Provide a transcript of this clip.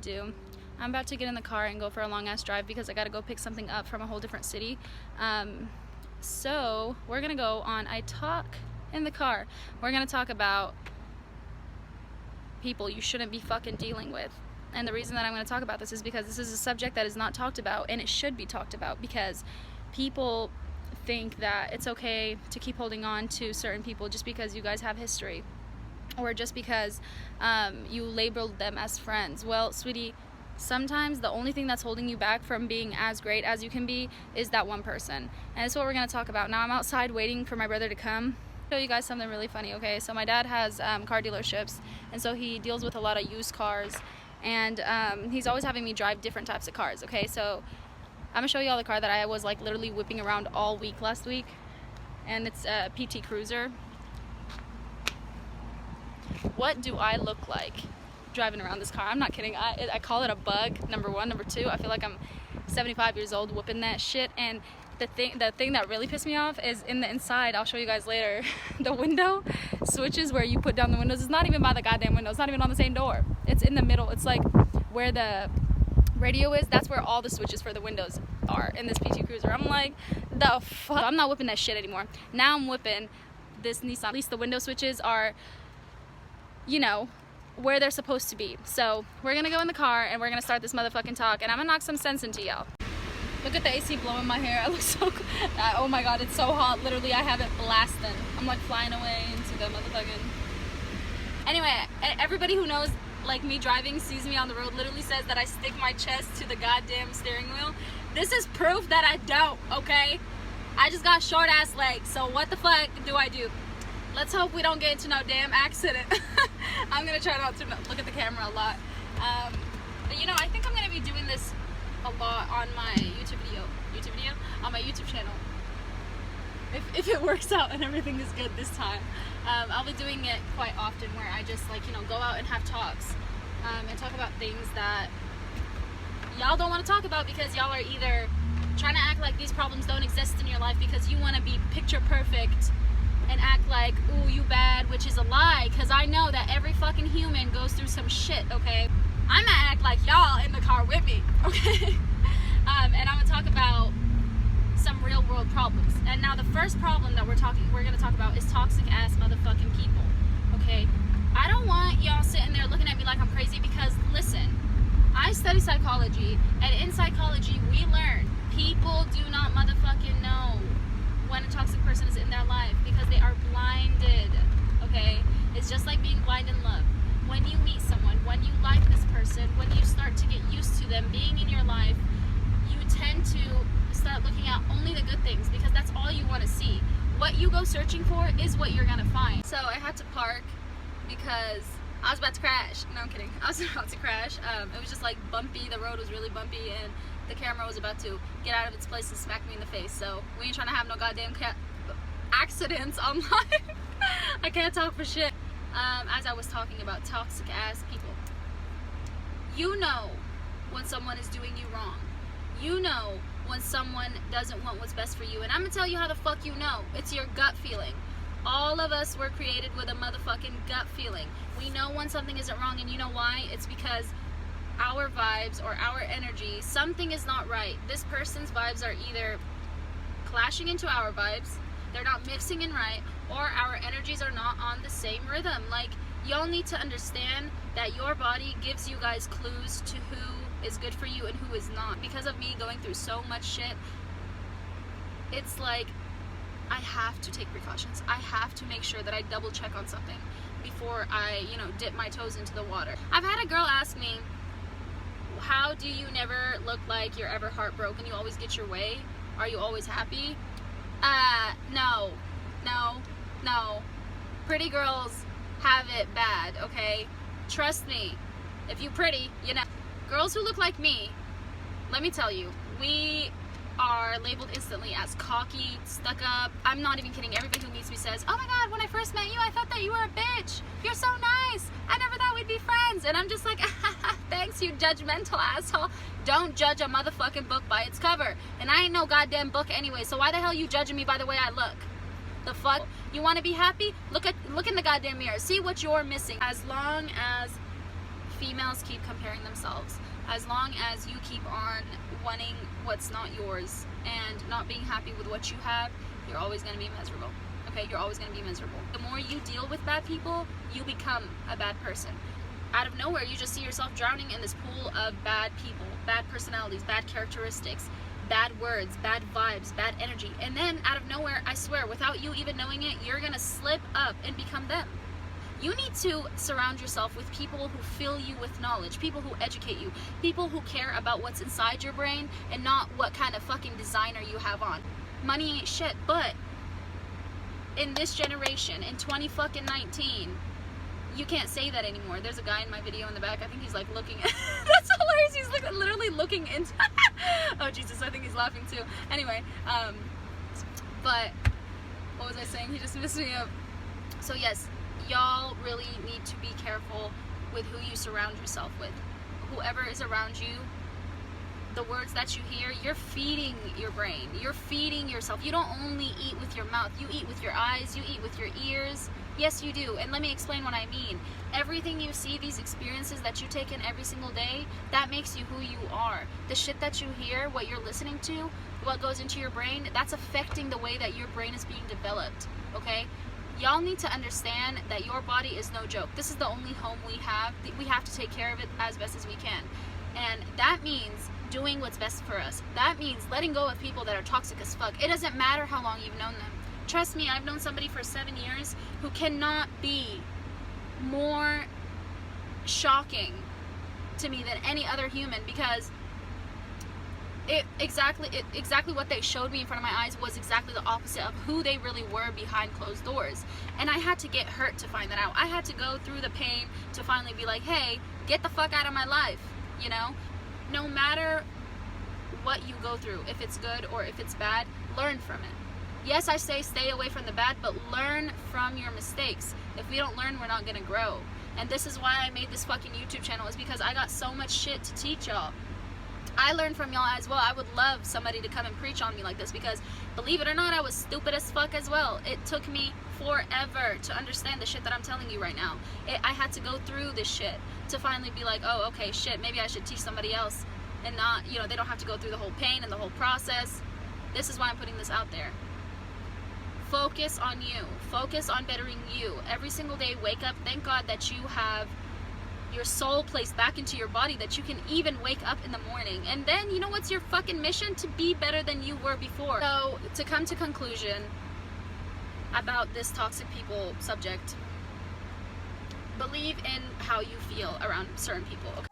do. I'm about to get in the car and go for a long ass drive because I gotta go pick something up from a whole different city. So we're gonna go on I Talk in the Car. We're gonna talk about people you shouldn't be fucking dealing with. And the reason that I'm gonna talk about this is because this is a subject that is not talked about, and it should be talked about, because people think that it's okay to keep holding on to certain people just because you guys have history, or just because you labeled them as friends. Well, sweetie, sometimes the only thing that's holding you back from being as great as you can be is that one person. And that's what we're going to talk about. Now I'm outside waiting for my brother to come. I'll show you guys something really funny, okay? So my dad has car dealerships, and so he deals with a lot of used cars, and he's always having me drive different types of cars, okay? So I'm gonna show you all the car that I was like literally whipping around all week last week, and it's a PT Cruiser. What do I look like driving around this car? I'm not kidding. I call it a bug, number one. Number two, I feel like I'm 75 years old whipping that shit. And the thing that really pissed me off is in the inside, I'll show you guys later, the window switches where you put down the windows, it's not even by the goddamn window. It's not even on the same door. It's in the middle. It's like where the radio is, that's where all the switches for the windows are in this PT Cruiser. I'm like, the fuck? I'm not whipping that shit anymore. Now I'm whipping this Nissan. At least the window switches are, you know, where they're supposed to be. So we're gonna go in the car and we're gonna start this motherfucking talk, and I'm gonna knock some sense into y'all. Look at the AC blowing my hair. I look so cool. Oh my god, it's so hot. Literally, I have it blasting. I'm like flying away into the motherfucking... Anyway, everybody who knows like me driving, sees me on the road, literally says that I stick my chest to the goddamn steering wheel. This is proof that I don't, okay? I just got short ass legs, so what the fuck do I do? Let's hope we don't get into no damn accident. I'm gonna try not to look at the camera a lot. But you know, I think I'm gonna be doing this a lot on my YouTube video, on my YouTube channel. If it works out and everything is good this time. I'll be doing it quite often, where I just like, you know, go out and have talks and talk about things that y'all don't want to talk about, because y'all are either trying to act like these problems don't exist in your life because you want to be picture perfect and act like, ooh, you bad, which is a lie, because I know that every fucking human goes through some shit, okay? I'm gonna act like y'all in the car with me, okay? And I'm gonna talk about some real world problems. And now the first problem that we're gonna talk about is toxic ass motherfucking people, okay? I don't want y'all sitting there looking at me like I'm crazy, because listen, I study psychology, and in psychology we learn people do not motherfucking know when a toxic person is in their life, because they are blinded, okay? It's just like being blind in love. When you meet someone, when you like this person, when you start to get used to them being in your life, you tend to start looking at only the good things, because that's all you want to see. What you go searching for is what you're gonna find. So I had to park because I was about to crash. No, I'm kidding. I was about to crash. It was just like bumpy. The road was really bumpy, and the camera was about to get out of its place and smack me in the face. So we ain't trying to have no goddamn accidents online. I can't talk for shit. As I was talking about toxic ass people, you know when someone is doing you wrong. You know when someone doesn't want what's best for you. And I'm gonna tell you how the fuck you know. It's your gut feeling. All of us were created with a motherfucking gut feeling. We know when something isn't wrong, and you know why? It's because our vibes or our energy, something is not right. This person's vibes are either clashing into our vibes, they're not mixing in right, or our energies are not on the same rhythm. Like, y'all need to understand that your body gives you guys clues to who is good for you and who is not. Because of me going through so much shit, it's like I have to take precautions. I have to make sure that I double check on something before I, you know, dip my toes into the water. I've had a girl ask me, how do you never look like you're ever heartbroken? You always get your way? Are you always happy? No. Pretty girls have it bad, okay? Trust me. If you pretty, you know. Girls who look like me, let me tell you, we are labeled instantly as cocky, stuck up. I'm not even kidding. Everybody who meets me says, oh my god, when I first met you, I thought that you were a bitch. You're so nice. I never thought we'd be friends. And I'm just like, thanks, you judgmental asshole. Don't judge a motherfucking book by its cover. And I ain't no goddamn book anyway, so why the hell you judging me by the way I look? The fuck? You want to be happy? Look in the goddamn mirror. See what you're missing. As long as females keep comparing themselves. As long as you keep on wanting what's not yours and not being happy with what you have, you're always going to be miserable. Okay, you're always going to be miserable. The more you deal with bad people, you become a bad person. Out of nowhere, you just see yourself drowning in this pool of bad people, bad personalities, bad characteristics, bad words, bad vibes, bad energy. And then out of nowhere, I swear, without you even knowing it, you're going to slip up and become them. You need to surround yourself with people who fill you with knowledge, people who educate you, people who care about what's inside your brain and not what kind of fucking designer you have on. Money ain't shit, but in this generation, in 2019, you can't say that anymore. There's a guy in my video in the back, I think he's like looking at that's hilarious, he's like literally looking into oh Jesus, I think he's laughing too. Anyway, but what was I saying? He just messed me up. So yes, y'all really need to be careful with who you surround yourself with. Whoever is around you, the words that you hear, you're feeding your brain, you're feeding yourself. You don't only eat with your mouth, you eat with your eyes, you eat with your ears. Yes, you do. And let me explain what I mean. Everything you see, these experiences that you take in every single day, that makes you who you are. The shit that you hear, what you're listening to, what goes into your brain, that's affecting the way that your brain is being developed, okay? Y'all need to understand that your body is no joke. This is the only home we have. We have to take care of it as best as we can. And that means doing what's best for us. That means letting go of people that are toxic as fuck. It doesn't matter how long you've known them. Trust me, I've known somebody for 7 years who cannot be more shocking to me than any other human, because exactly what they showed me in front of my eyes was exactly the opposite of who they really were behind closed doors. And I had to get hurt to find that out. I had to go through the pain to finally be like, hey, get the fuck out of my life, you know? No matter what you go through, if it's good or if it's bad, learn from it. Yes, I say stay away from the bad, but learn from your mistakes. If we don't learn, we're not gonna grow. And this is why I made this fucking YouTube channel, is because I got so much shit to teach y'all. I learned from y'all as well. I would love somebody to come and preach on me like this, because believe it or not, I was stupid as fuck as well. It took me forever to understand the shit that I'm telling you right now. I had to go through this shit to finally be like, oh, okay, shit, maybe I should teach somebody else and not, you know, they don't have to go through the whole pain and the whole process. This is why I'm putting this out there. Focus on you. Focus on bettering you. Every single day, wake up. Thank God that you have your soul placed back into your body, that you can even wake up in the morning. And then, you know what's your fucking mission? To be better than you were before. So, to come to conclusion about this toxic people subject, believe in how you feel around certain people, okay?